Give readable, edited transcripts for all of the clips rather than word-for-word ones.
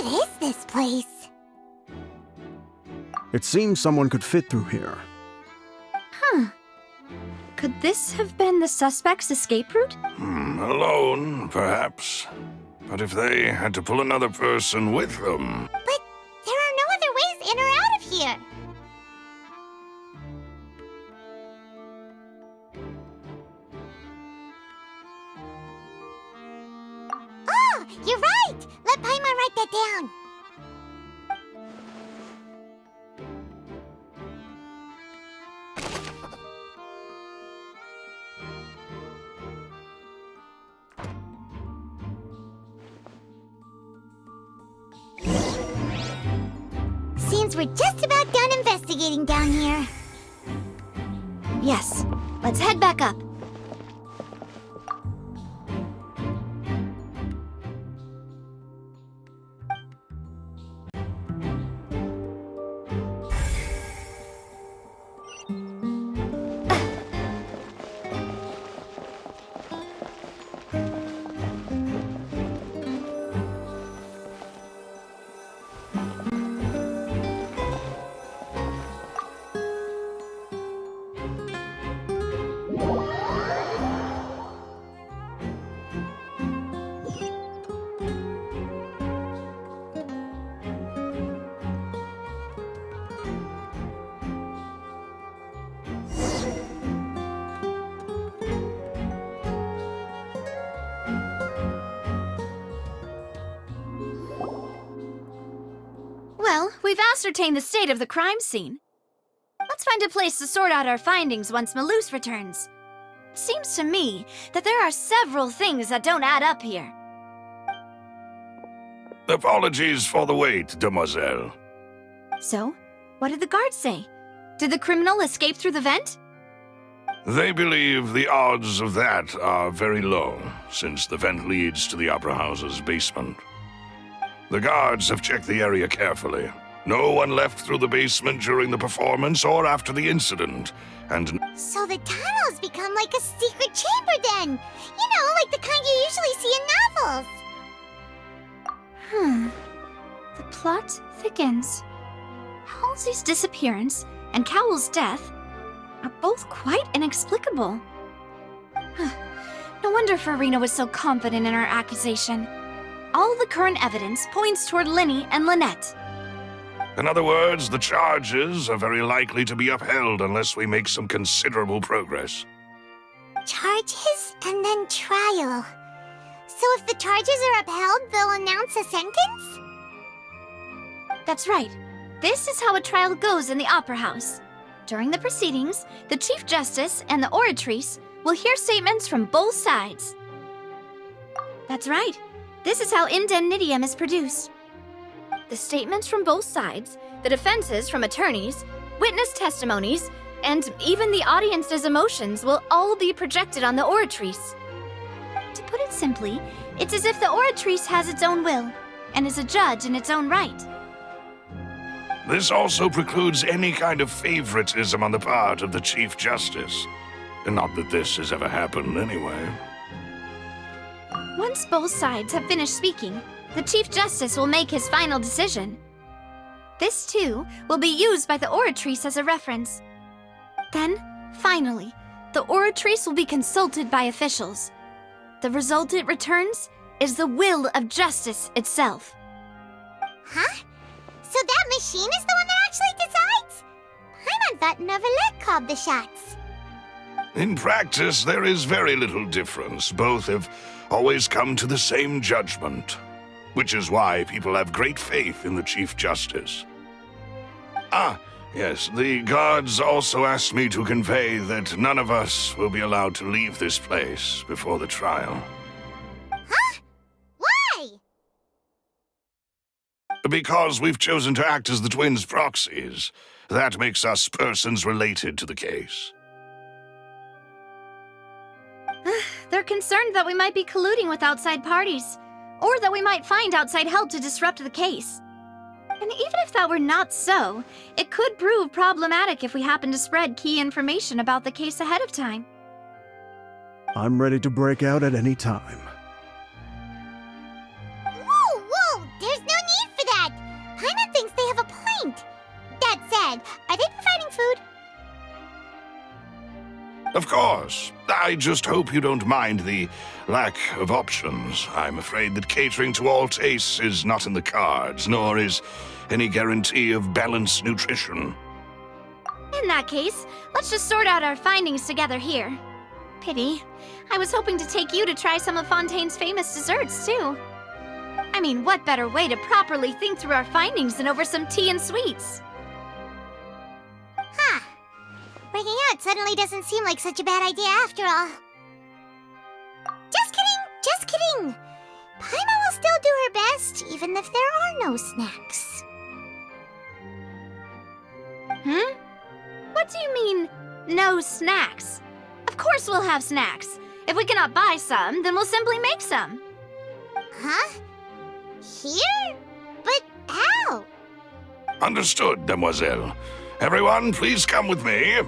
What is this place? It seems someone could fit through here. Huh. Could this have been the suspect's escape route? Alone, perhaps. But if they had to pull another person with them... But there are no other ways in or out of here. Oh, you're right! Let Paimon write that down. Seems we're just about done investigating down here. Yes. Let's head back up. Well, we've ascertained the state of the crime scene. Let's find a place to sort out our findings once Malus returns. It seems to me that there are several things that don't add up here. Apologies for the wait, demoiselle. So, what did the guards say? Did the criminal escape through the vent? They believe the odds of that are very low, since the vent leads to the Opera House's basement. The guards have checked the area carefully. No one left through the basement during the performance or after the incident, and... So the tunnels become like a secret chamber then! You know, like the kind you usually see in novels! The plot thickens. Halsey's disappearance and Cowell's death are both quite inexplicable. No wonder Farina was so confident in her accusation. All the current evidence points toward Linny and Lynette. In other words, the charges are very likely to be upheld unless we make some considerable progress. Charges and then trial. So if the charges are upheld, they'll announce a sentence? That's right. This is how a trial goes in the Opera House. During the proceedings, the Chief Justice and the Oratrice will hear statements from both sides. That's right. This is how indemnitium is produced. The statements from both sides, the defenses from attorneys, witness testimonies, and even the audience's emotions will all be projected on the Oratrice. To put it simply, it's as if the Oratrice has its own will, and is a judge in its own right. This also precludes any kind of favoritism on the part of the Chief Justice. And not that this has ever happened anyway. Once both sides have finished speaking, the Chief Justice will make his final decision. This, too, will be used by the Oratrice as a reference. Then, finally, the Oratrice will be consulted by officials. The result it returns is the will of justice itself. Huh? So that machine is the one that actually decides? Paimon thought Neuvillette called the shots. In practice, there is very little difference. Both have always come to the same judgment, which is why people have great faith in the Chief Justice. Ah, yes, the guards also asked me to convey that none of us will be allowed to leave this place before the trial. Huh? Why? Because we've chosen to act as the twins' proxies. That makes us persons related to the case. They're concerned that we might be colluding with outside parties, or that we might find outside help to disrupt the case. And even if that were not so, it could prove problematic if we happen to spread key information about the case ahead of time. I'm ready to break out at any time. Whoa, whoa! There's no need Paimon thinks they have a point. That said, are they providing food? Of course. I just hope you don't mind the lack of options. I'm afraid that catering to all tastes is not in the cards, nor is any guarantee of balanced nutrition. In that case, let's just sort out our findings together here. Pity. I was hoping to take you to try some of Fontaine's famous desserts, too. I mean, what better way to properly think through our findings than over some tea and sweets? Huh. Breaking out suddenly doesn't seem like such a bad idea after all. Just kidding! Just kidding! Paimon will still do her best, even if there are no snacks. What do you mean, no snacks? Of course we'll have snacks. If we cannot buy some, then we'll simply make some. Huh? Here? But how? Understood, demoiselle. Everyone, please come with me.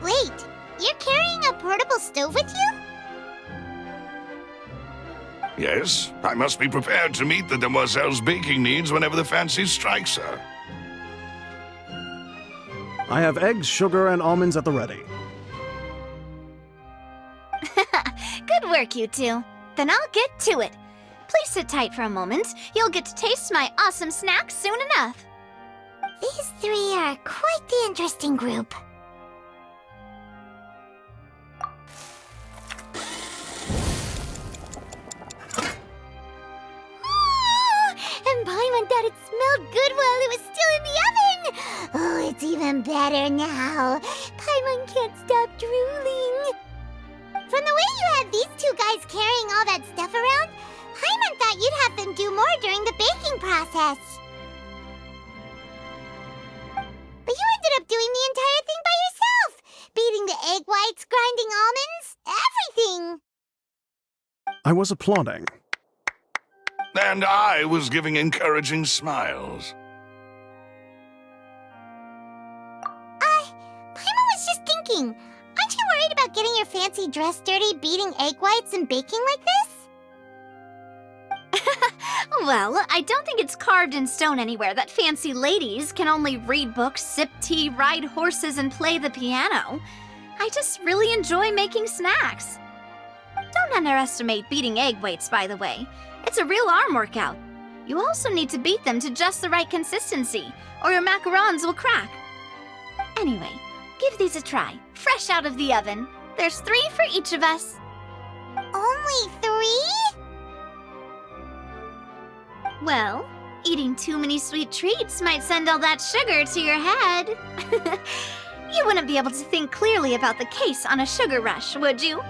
Wait, you're carrying a portable stove with you? Yes, I must be prepared to meet the demoiselle's baking needs whenever the fancy strikes her. I have eggs, sugar, and almonds at the ready. Good work, you two. Then I'll get to it. Please sit tight for a moment. You'll get to taste my awesome snacks soon enough. These three are quite the interesting group. And Paimon thought it smelled good while it was still in the oven! Oh, it's even better now. Paimon can't stop drooling. From the way you had these two guys carrying all that stuff around, Paimon thought you'd have them do more during the baking process. But you ended up doing the entire thing by yourself! Beating the egg whites, grinding almonds, everything! I was applauding. And I was giving encouraging smiles. Paimon was just thinking, aren't you worried about getting your fancy dress dirty beating egg whites and baking like this? Well, I don't think it's carved in stone anywhere that fancy ladies can only read books, sip tea, ride horses, and play the piano. I just really enjoy making snacks. Don't underestimate beating egg whites, by the way. It's a real arm workout. You also need to beat them to just the right consistency, or your macarons will crack. Anyway, give these a try, fresh out of the oven. There's 3 for each of us. Only 3? Well, eating too many sweet treats might send all that sugar to your head. You wouldn't be able to think clearly about the case on a sugar rush, would you?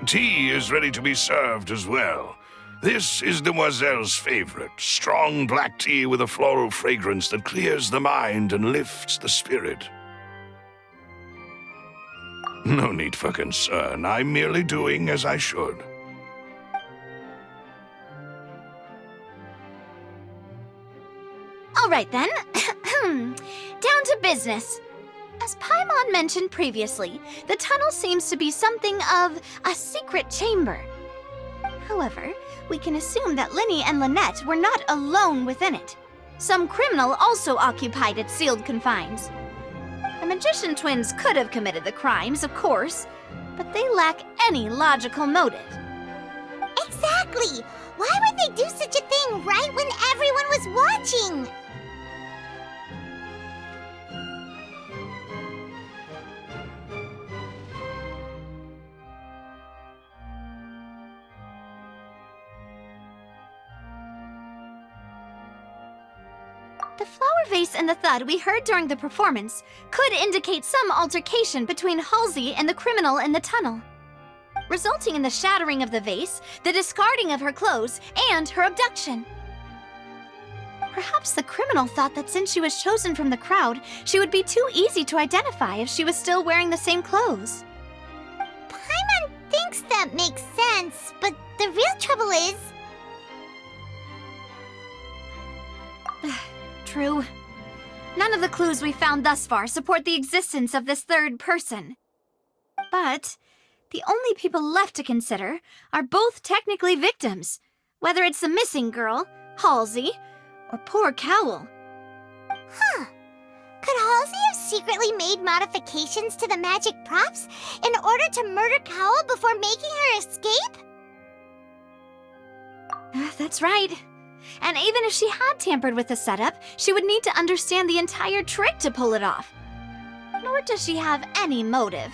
Tea is ready to be served as well. This is Demoiselle's favorite, strong black tea with a floral fragrance that clears the mind and lifts the spirit. No need for concern. I'm merely doing as I should. All right then. Down to business. As Paimon mentioned previously, the tunnel seems to be something of a secret chamber. However, we can assume that Linny and Lynette were not alone within it. Some criminal also occupied its sealed confines. The magician twins could have committed the crimes, of course, but they lack any logical motive. Exactly! Why would they do such a thing right when everyone was watching? The flower vase and the thud we heard during the performance could indicate some altercation between Halsey and the criminal in the tunnel, resulting in the shattering of the vase, the discarding of her clothes, and her abduction. Perhaps the criminal thought that since she was chosen from the crowd, she would be too easy to identify if she was still wearing the same clothes. Paimon thinks that makes sense, but the real trouble is... True. None of the clues we found thus far support the existence of this third person. But the only people left to consider are both technically victims, whether it's the missing girl, Halsey, or poor Cowl. Huh. Could Halsey have secretly made modifications to the magic props in order to murder Cowl before making her escape? That's right. And even if she had tampered with the setup, she would need to understand the entire trick to pull it off. Nor does she have any motive.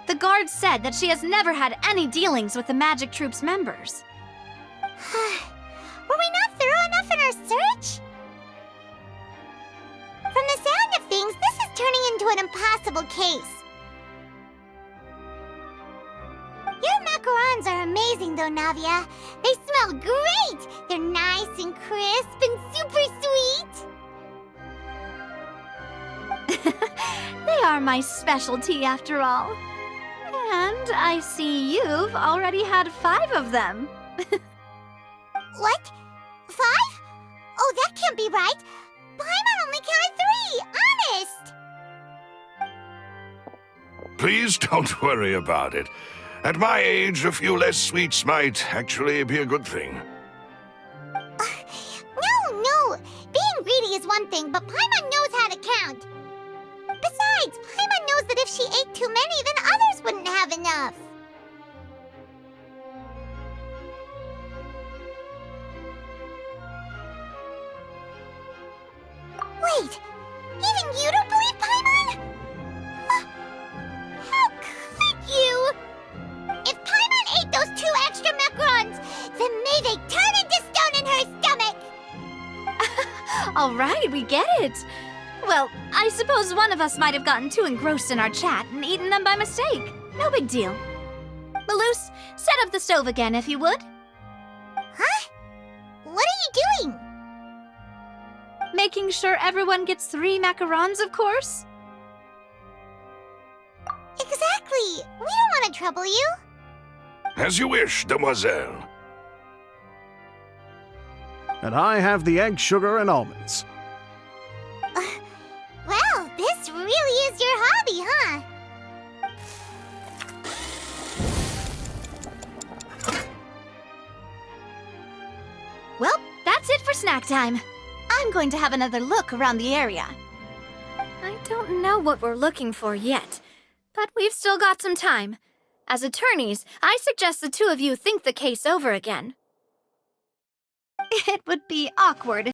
The guards said that she has never had any dealings with the magic troop's members. Were we not thorough enough in our search? From the sound of things, this is turning into an impossible case. Your macarons are amazing, though, Navia. They smell great! They're nice and crisp and super sweet! They are my specialty, after all. And I see you've already had 5 of them. What? 5? Oh, that can't be right! Paimon only counted 3! Honest! Please don't worry about it. At my age, a few less sweets might actually be a good thing. No! Being greedy is one thing, but Paimon knows how to count. Besides, Paimon knows that if she ate too many, then others wouldn't have enough. Wait! Even you don't believe Paimon? How could you? If Paimon ate those 2 extra macarons, then may they turn into stone in her stomach! All right, we get it. Well, I suppose one of us might have gotten too engrossed in our chat and eaten them by mistake. No big deal. Maloose, set up the stove again, if you would. Huh? What are you doing? Making sure everyone gets 3 macarons, of course. Exactly! We don't want to trouble you. As you wish, demoiselle. And I have the egg, sugar, and almonds. Well, this really is your hobby, huh? Well, that's it for snack time. I'm going to have another look around the area. I don't know what we're looking for yet, but we've still got some time. As attorneys, I suggest the 2 of you think the case over again. It would be awkward